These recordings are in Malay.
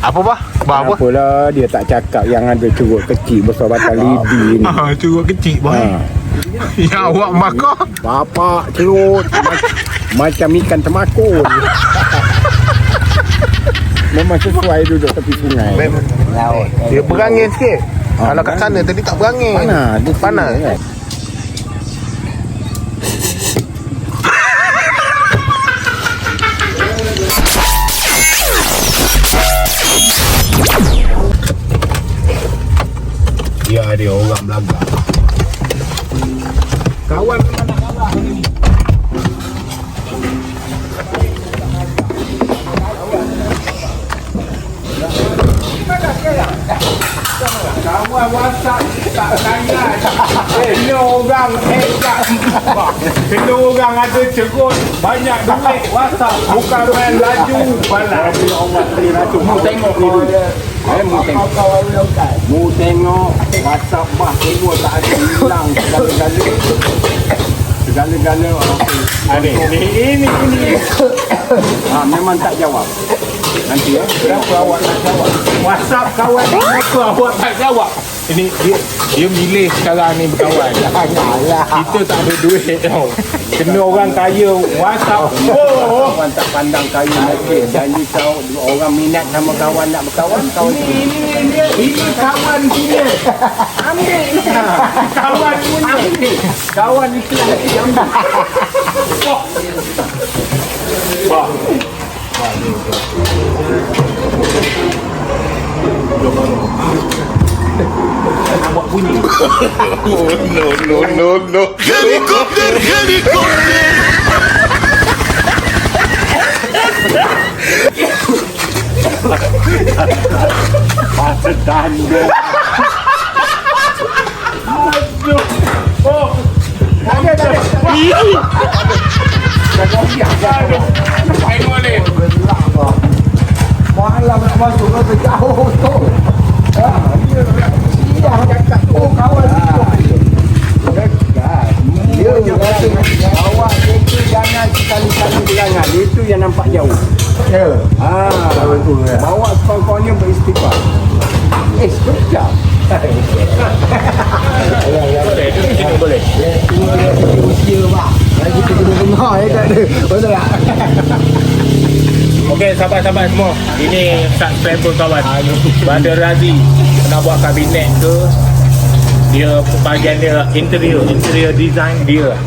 Apa bah? Bah apa? Apalah dia tak cakap yang ada curut kecil besar batang lidi ni. Curut kecil bah. Ya awak makan. Bapak curut macam ikan temakul. Memang sesuai duduk tepi sungai. Laut. Dia berangin sikit. Kalau kat sana tadi tak berangin. Panas. Kan? Ya dia orang belagak. Kawan memang nak kalah ni. Kawan WhatsApp tak sangat. Kena orang kena orang ada cerut banyak duit WhatsApp bukan main laju balas. Mu tengok ni dulu. Mu tengok WhatsApp bah semua tak ada hilang segala-gala ini memang tak jawab. Nanti berapa awak nak jawab? WhatsApp kawan apa awak tak jawab? Ini dia milih sekarang ni berkawan. Kita tak ada duit tau. Kena orang kaya WhatsApp. Kawan tak pandang kaya lagi. Janji kau orang minat sama kawan nak berkawan kawan Ini kawan punya. Ambil. Kawan punya. ambil. Kawan itu yang ambil. Wah. Buat bunyi. No. Helicopter. Pasal tanda. Oh. Tak ada. Tengok ni. Malam nak masuk ke jauh tu. Dia cakap kawan dia rasa kawan itu jangan sekali-kali bilangan. Itu yang nampak jauh. Betul. Bawa kawan-kawannya beristighfar. Sekejap. Boleh. Usia pak. Lagi kita kena dengar tak ada. Betul tak? Okey, sahabat-sahabat semua. Ini subscriber kawan. Bandar Razi nak buat kabinet ke, dia bahagian dia interior design dia.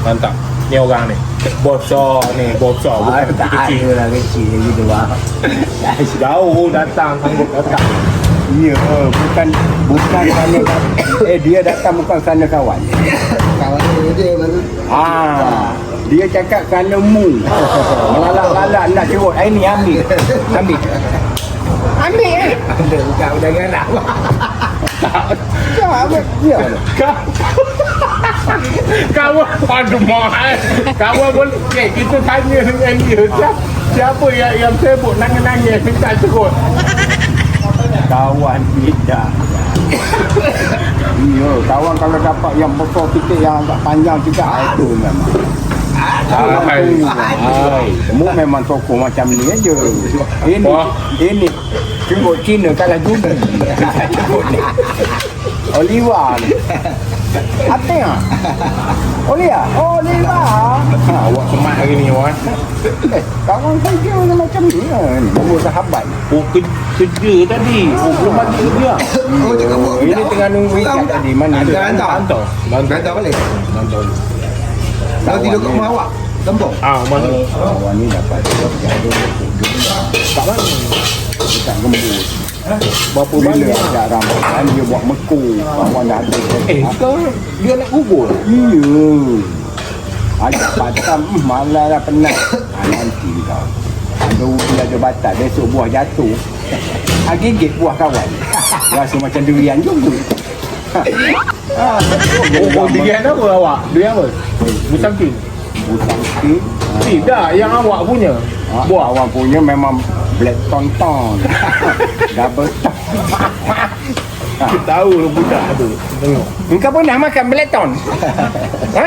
Mantap. Ni orang ni. Bosor bukan Tak kecil. ada lah kecil gitu bang. Jauh datang, sanggup datang. Ya, bukan sana dia datang bukan sana kawan. Kawan dia baru. Dia cakap kerana mu. Melalak-lalak nak cerut. Ini ambil. Ada bukan undangan nak. Ya. Kawan aduh mahal. Kawan boleh kita tanya dengan dia siapa yang sibuk nangis-nangis minta cerut. Kawan tidak. Ya, kawan kalau dapat yang besar sikit yang agak panjang juga itu memang. Semua memang tokoh macam ni aja. Ini cerut Cina kalah judi. Oliva ni. Apa ya? Oliva. Awak semat hari ni awak. Kawan saya macam ni kan. Bawa sahabat. Kerja tadi. Belum mati kerja. Ini tengah nunggu ikat tadi. Mana ada? Hantar balik. Hantar. Kalau tidur kat rumah awak, tempung. Mana? Kawan ni dapat Kat mana? dekat gembus. Berapa bila ada ramai dia buat meku. Kawan dah ada. Sekarang dia nak kubur. Iya. Ajak batam, malah dah penat. Nanti kau. Ada ubi ada batat, besok buah jatuh. Gigit buah kawan. Rasa macam durian juga. Durian apa awak? Durian apa? Busangking? Busangking? Tidak, yang awak punya. Buah awak punya memang black tonton. Double top. Kita tahu lah budak tu. Tengok. Engkau pernah makan black ton? Ha?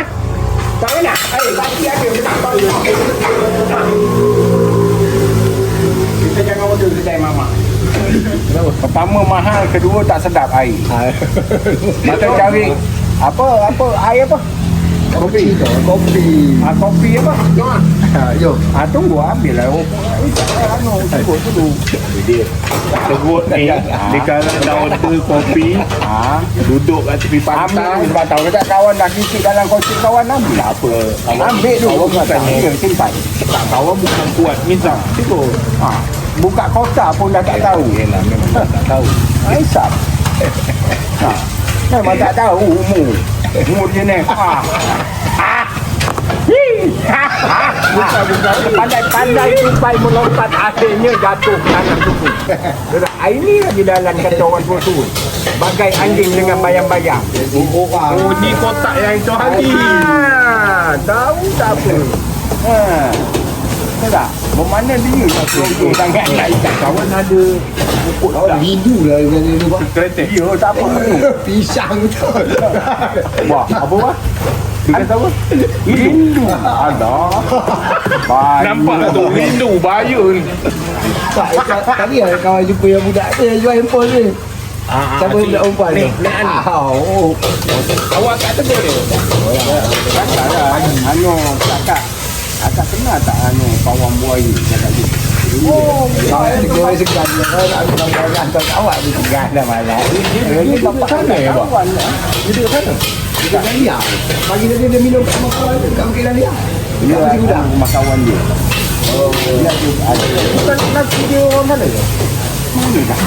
Tak pernah? Pasti ada. Kita jangan order kedai mamak. Pertama mahal, kedua tak sedap air. Masa cari apa air apa? Kopi. Kopi apa? Jom. Tunggu ambil lah. Tunggu. Dia tegut ni dia kalau dah order kopi, duduk kat tepi pantai. Ambil tahu tak kawan dah kicik dalam kocik kawan ambil apa? Ambil dulu bukannya simpan. Tak, kawan bukan kuat minta. Tegut. Buka kotak pun dah tak tahu. Yalah, memang tak tahu. Hisap. Memang tak tahu umur. Umur je ni. Pandai-pandai tupai melompat, akhirnya jatuh tangan tubuh. Ini lagi dalam kata orang tua. Bagai anjing dengan bayang-bayang. Oh, ni kotak yang itu hari. Tahu tak apa. Tak? Bermana dia satu sangat nak ikat. Kawan ada pupuk tak? Bidu lah dengan dia tu, Pak. Kereta. Ya, tak apa. Pisang tu. Wah, apa wah? Dia kata apa? Rindu. Ada. Nampak tu rindu bahaya ni. Tak, tadi ada kawan jumpa yang budak dia jual handphone ni. Siapa budak perempuan ni? Awak tak tegur dia? Akak kenal tak pawang buaya cakap gitu. Kau yang digoreng segan dia. Kau nak ambil gambar kau awak ni segan dah malam. Dia dapat sana ya, Pak? Dia dekat sana. Dekat Dahlia. Pagi tadi dia minum sama kawan dia kat Bukit Dahlia. Dia masih budak rumah kawan dia. Dia ada. Bukan lelaki dia orang mana ke? Mana dah?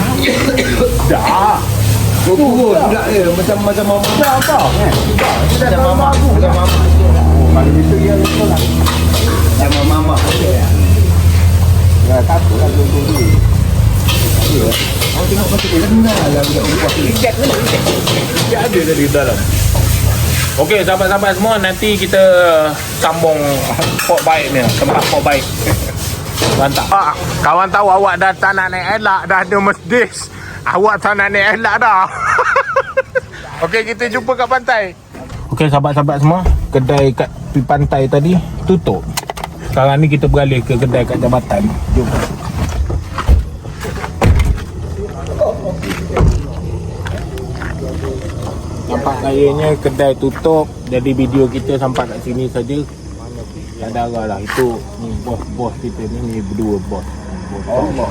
Dah. Kau turun budak dia macam mama. Dah apa? Macam mama. Macam mama. Kalau itu dia betul lah. Macam mama. Ya, takutlah dulu. Kau tengok macam dia kenal lah budak perempuan ni. Dia ada tadi dalam. Okey, sahabat-sahabat semua, nanti kita sambung port bike ni, tempat port bike. Mantap. Kawan tahu awak dah tak nak naik elak, dah ada Mercedes. Awak tak nak naik elak dah. Okey, kita jumpa kat pantai. Okey, sahabat-sahabat semua, kedai kat tepi pantai tadi tutup. Sekarang ni kita beralih ke kedai kat jambatan. Jom. Nampak kayaknya kedai tutup. Jadi video kita sampai kat sini saja. Tak ada arah lah. Itu ni bos kita ni berdua bos. Allah.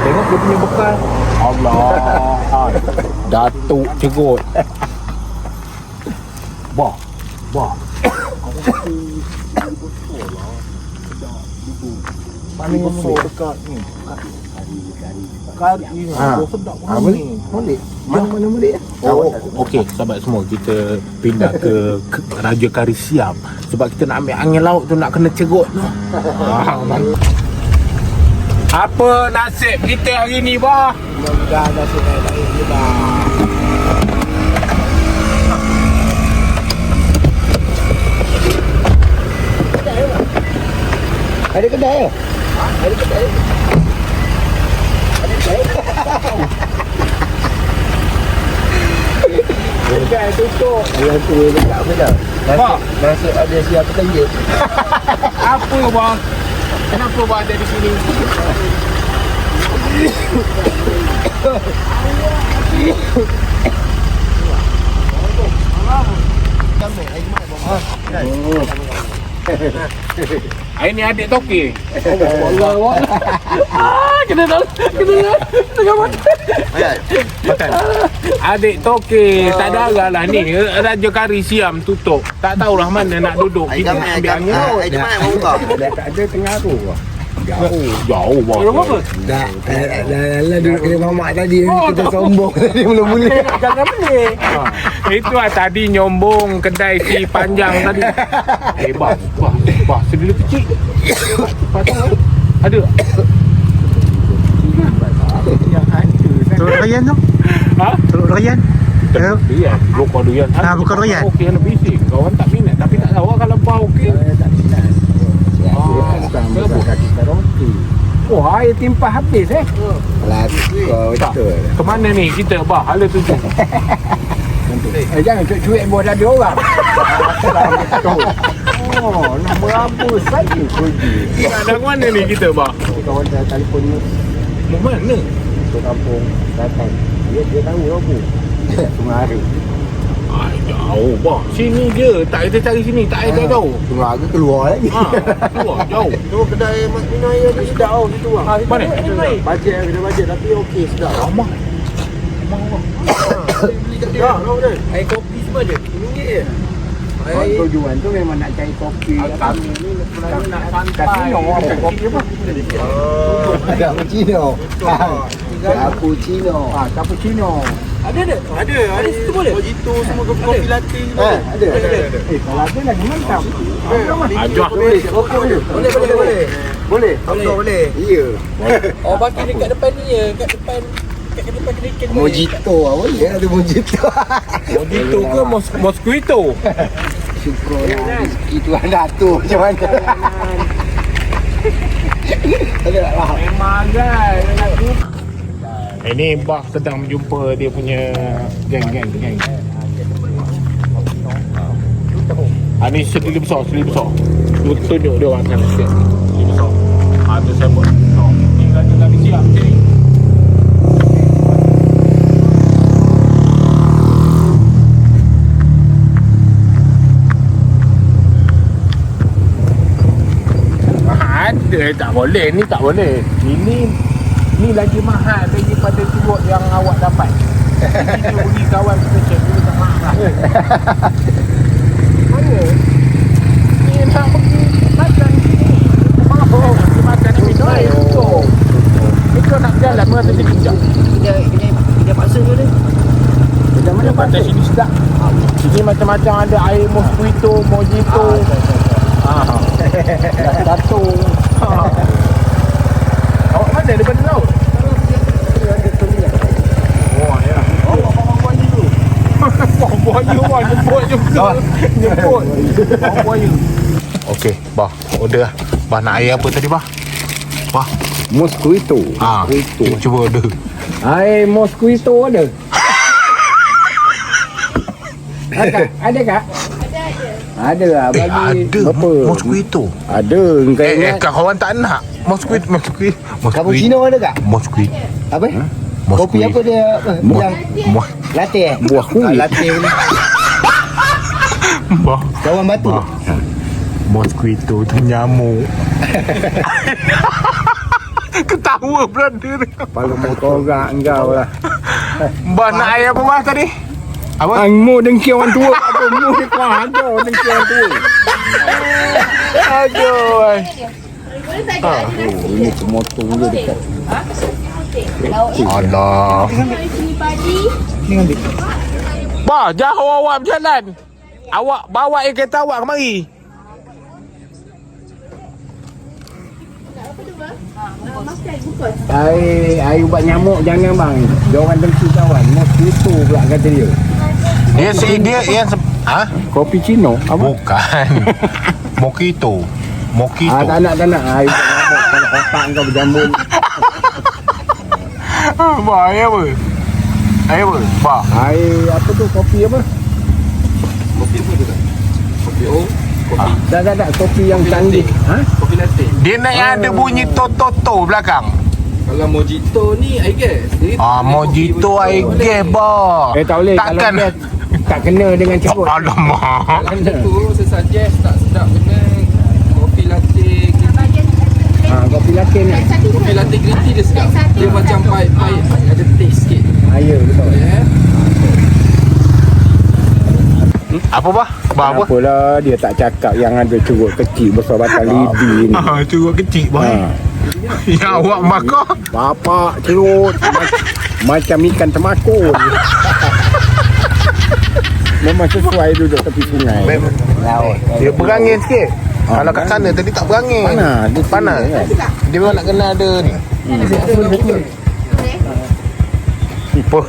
Tengok dia punya bekal. Allah. Datuk cerut. Bah. Paling besar dekat ni. Kari ni. Sedap ni. Molek. Mana molek? Oh, okey sahabat semua, kita pindah ke Raja Kari Siam sebab kita nak ambil angin laut tu, nak kena cerut tu. Apa nasib kita hari ni, bah? Mudah-mudahan nasib baik je, bang. Ada kedai ke? Ada kedai. Kedai tutup. Yang tu dekat apa dah? Pak. Nasib ada siapa tanya. Apa, bang? Kenapa bang ada di sini? Ini adik Toki. Kena makan. Adik Toki, tak ada arah lah ni. Raja Kari Siam tutup. Tak tahulah mana nak duduk. Kita nak ambil angin laut. Tak ada tengah tu. Jauh bang. Dah duduk kedai mamak tadi. Kita sombong tadi mula-mula. Jangan beli. Itu lah tadi nyombong kedai si panjang tadi. Bang, sedih kecil. Pasal ada. Yang ada. Telur Rayyan tu? Ha? Telur Rayyan? Durian. Lokal durian. Bukan Rayyan. Okey, ada bising. Kawan tak minat. Tapi tak tahu kalau bau okey. Tak minat. Bukan kaki roti. Oh, air timpah habis Kau betul. Ke mana ni kita, bah? Hala tuju. Jangan cuik buah dada orang. Oh, nak berapa saja pergi. Nak mana ni kita, bah? Kawan saya telefon ni. Mau mana? Ke kampung datang. Dia tahu apa. Sungai Ara. Jauh, bah. Sini je. Tak kita cari sini. Tak ada tahu. Sungai Ara keluar lagi. Keluar jauh. Tu kedai Mak Minai ada sedap tau situ ah. Mana? Bajet kedai bajet tapi okey sedap. Ramah. Sedap tau dia. Air kopi semua ada. RM1 je. Kalau tujuan tu memang nak cari kopi. Kami ni nak santai. Kasino apa kopi apa? Cappuccino. Cappuccino. Cappuccino. Ada situ boleh. Mojito semua kopi latte. Ada. Kalau ada lagi mantap. Ajar. Boleh. Boleh. Ya. Oh, bagi dekat depan ni je. Kat depan kedai Mojito boleh ada mojito. Mojito ke mosquito? Syukur rezeki Tuhan Datuk macam mana. Memang kan. Ini bah sedang menjumpa dia punya geng. Ni sedili besar. Lu tunjuk dia orang sana sikit. Sedili besar. Tu saya buat. Ni kata siap je ni. Tak boleh, ni tak boleh. Ini lagi mahal daripada turut yang awak dapat. Kita pergi kawan kita cek dulu tak mahal. Mana? Ni nak pergi makan sini. Pergi makan ni minum air tu. Kita nak jalan merasa sekejap. Kedai paksa tu dia. Macam mana Pantai sini sedap. Sini macam-macam ada air mosquito, mojito. Satu. Awak mana daripada laut? Oh ya. Bawa buaya tu. Bawa buaya wah jemput juga. Jemput. Bawa buaya. Okey, bah, order lah. Bah nak air apa tadi bah? Bah, mosquito. Cuba order. Air mosquito ada. Ada kak? Ada lah bagi berapa? Mosquito. Ada engkau ingat. Kawan tak nak. Mosquito. Cappuccino ada tak? Mosquito. Apa? Kopi apa dia? Bilang latte Buah kulit. Latte ni. Bah. Kawan batu. Mosquito tu nyamuk. Ketawa brother. Kalau mau korak engkau lah. Bah nak air apa bah tadi? Apa? Angmu dengki orang tua. Apa mu ni kau ada dengki orang tua. Aduh. Ini semotong je dekat. Allah. Bah, jauh awak berjalan. Awak bawa air kereta awak kemari. Air ubat nyamuk jangan bang. Dia orang dengki kawan. Mosquito pula kata dia. Dia yang Kopi Cino apa? Bukan. Mojito. Tak nak. Air ubat nyamuk kalau kotak kau berjambun. Bah, air apa? Air apa? Bah. Air apa tu kopi apa? Kopi apa tu tak? Kopi O. Tak. Kopi yang canggih. Kopi latte. Dia nak yang ada bunyi to belakang. Kalau mojito ni I guess. Mojito I guess bah. Tak boleh. Takkan. Kalau tak kena dengan cerut. Alamak. Kalau tu saya suggest tak sedap kena kopi latte green tea. Kopi latte ni. Kopi latte green tea dia sedap. Dia macam pahit-pahit, ada taste sikit. Ya betul. Apa bah? Bah apa? Apalah dia tak cakap yang ada cerut kecil besar batang lidi ni. Cerut kecil bah. Yang awak makan. Bapak cerut macam ikan temakul. Memang sesuai duduk tepi sungai. Dia berangin sikit. Kalau kat sana tadi tak berangin. Panas. Dia memang nak kena ada ni. Apa?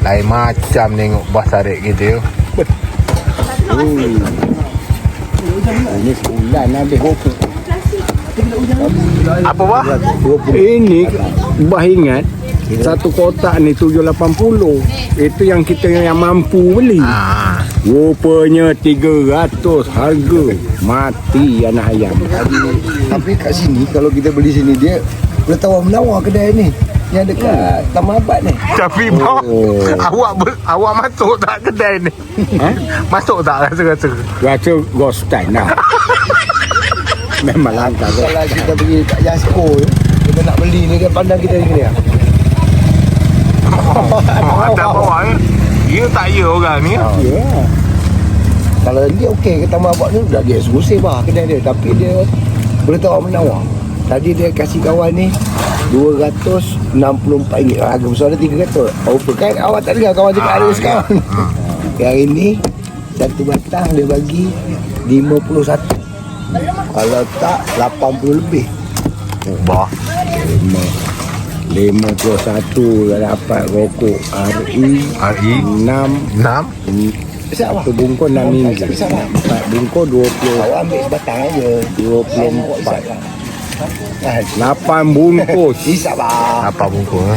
Lain macam tengok Bah Sarik kita. Ini sebulan habis rokok. Apa bah? Ini Bah ingat Satu kotak ni 780. Itu yang kita yang mampu beli. Rupanya 300 harga. Mati anak ayam. Tapi kat sini kalau kita beli sini dia boleh tawar-menawar kedai ni. Yang dekat Taman Abad ni. Tapi awak masuk tak kedai ni? Masuk tak rasa-rasa? Rasa ghost time lah. Memang langkah. Kalau kita pergi kat Jasko tu, kita nak beli ni kan pandang kita ni dia. Ada bawah ya? Ya tak ya orang ni. Ya. Kalau dia okey ke Taman Abad ni dah dia eksklusif lah kedai dia. Tapi dia boleh tawar-menawar. Tadi dia kasih kawan ni RM264. Harga besar dia RM300. Apa kan awak tak dengar kawan cakap ada sekarang. Yang ini satu batang dia bagi 51. Kalau tak 80 lebih. Bah. 51 dah dapat rokok RI 6 Besar apa? satu bungkus 6 minggu. Besar apa? 4 bungkus 20 Awak ambil sebatang aja. 8 bungkus. Hisap lah. Apa bungkus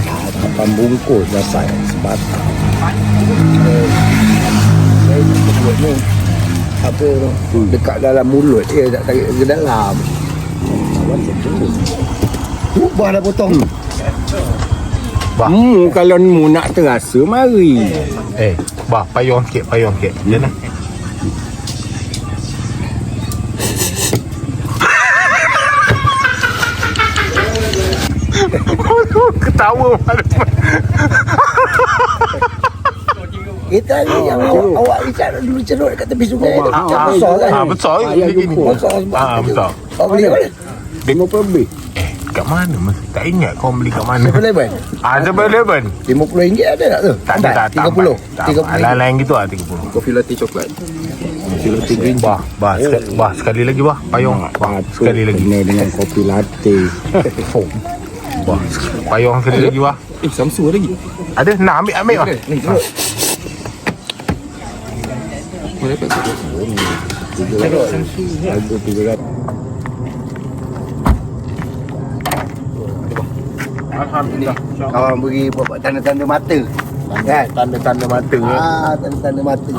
8 bungkus dapat sebatang. Saya nak buat ni apa tu? Dekat dalam mulut dia tak tarik ke dalam. Buah dah potong. Kalau mu nak terasa mari. Bah, payung sikit. Dia nak. Ketawa mana. Kita ni yang awak ikat dulu cerut kat tepi sungai tu. Besar kan? Besar Ayam jumpa. Besar sebab. besar. Awak beli kat mana? 50 lebih. Kat mana mas? Tak ingat kau beli kat mana. 7-Eleven. 7-Eleven. RM50 ada tak tu? Tak ada. 30. 30. Lain gitu lah 30. Kopi latte coklat. Kopi latte green. Bah, sekali lagi bah. Payung. Sekali lagi. Kena dengan kopi latte. Bah, payung sekali lagi bah. Samsu lagi. Ada? Nak ambil bah. Ni cerut. Harga 300. Alhamdulillah. Kawan beri buat tanda-tanda mata. Kan? Tanda-tanda mata ya. Tanda-tanda mata.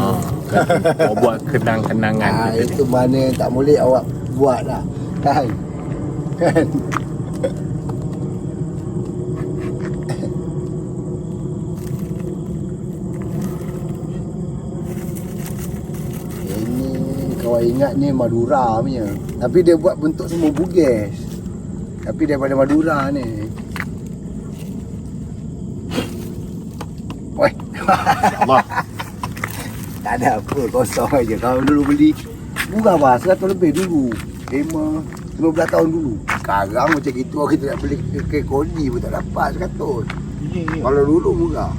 Kau buat kenang-kenangan. Itu mana tak boleh awak buat lah. Kan? Kan? Ini kawan ingat ni Madura punya. Tapi dia buat bentuk semua bugis. Tapi daripada Madura ni. Woi. Allah. Tak ada apa, kosong aja. Kalau dulu beli murah bah, 100 lebih dulu. 15 tahun dulu. Sekarang macam gitu kita nak beli ke koni pun tak dapat 100. Kalau dulu murah.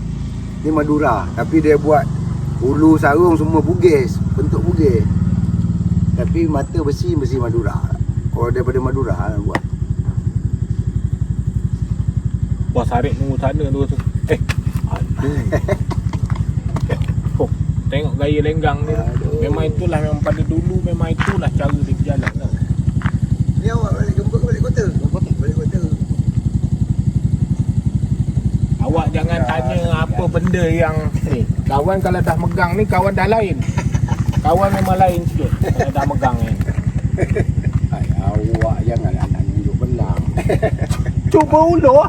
Ni Madura, tapi dia buat hulu sarung semua bugis, bentuk bugis. Tapi mata besi Madura. Kalau daripada Madura lah buat. Bos Arif nunggu sana tu. Aduh. Tengok gaya lenggang ni. Memang itulah, memang pada dulu memang itulah cara dia berjalan. Ni awak balik gembok ke balik kota? Balik kota. Awak jangan tanya apa benda yang kawan kalau dah megang ni, kawan dah lain. Kawan memang lain sikit kalau dah megang ni. Awak janganlah nak tunjuk belang. Cuba ulur.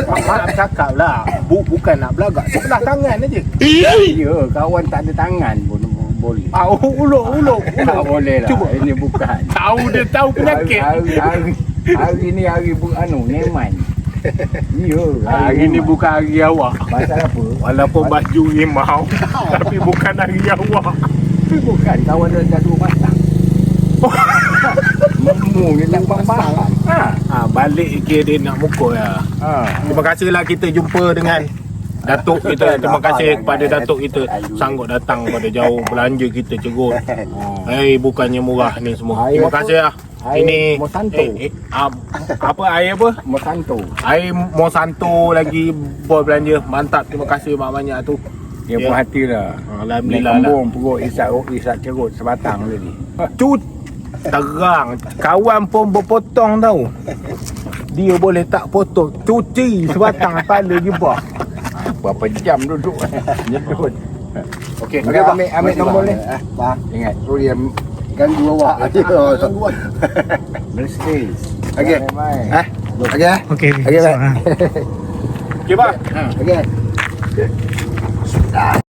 Maaf cakap lah. Bukan nak belagak. Sebelah tangan aja. Ya, kawan tak ada tangan pun boleh. Ulur. Tak boleh lah. Cuba. Ini bukan. Dia tahu penyakit. Hari ni hari Neman. Ya, Hari ni bukan hari awak. Pasal apa? Walaupun baju rimau tapi bukan hari awak. Bukan, kawan dah 2 pasang. Memu ni tak pasang. Balik ke dia nak mukul ya. Terima kasihlah kita jumpa dengan Datuk kita. Terima kasih kepada Datuk kita sanggup datang pada jauh belanja kita cerut. Bukannya murah ni semua. Terima kasih lah. Ini Monsanto. Apa air apa? Monsanto. Air Monsanto lagi boy belanja. Mantap, terima kasih banyak-banyak tu. Dia puas hati lah. Alhamdulillah lah. Kembung perut isap cerut sebatang tadi. Terang kawan pun berpotong tau. Dia boleh tak potong, cuci sebatang kepala je bah. Berapa jam duduk nyedut. Okey, Okey, Pak. ambil nombor ni. Pak. Ingat. Sorry yang ganggu awak. Mesti. Okey. Main-main. Okey. Okey. Okey, baik. Okey bah. Okey.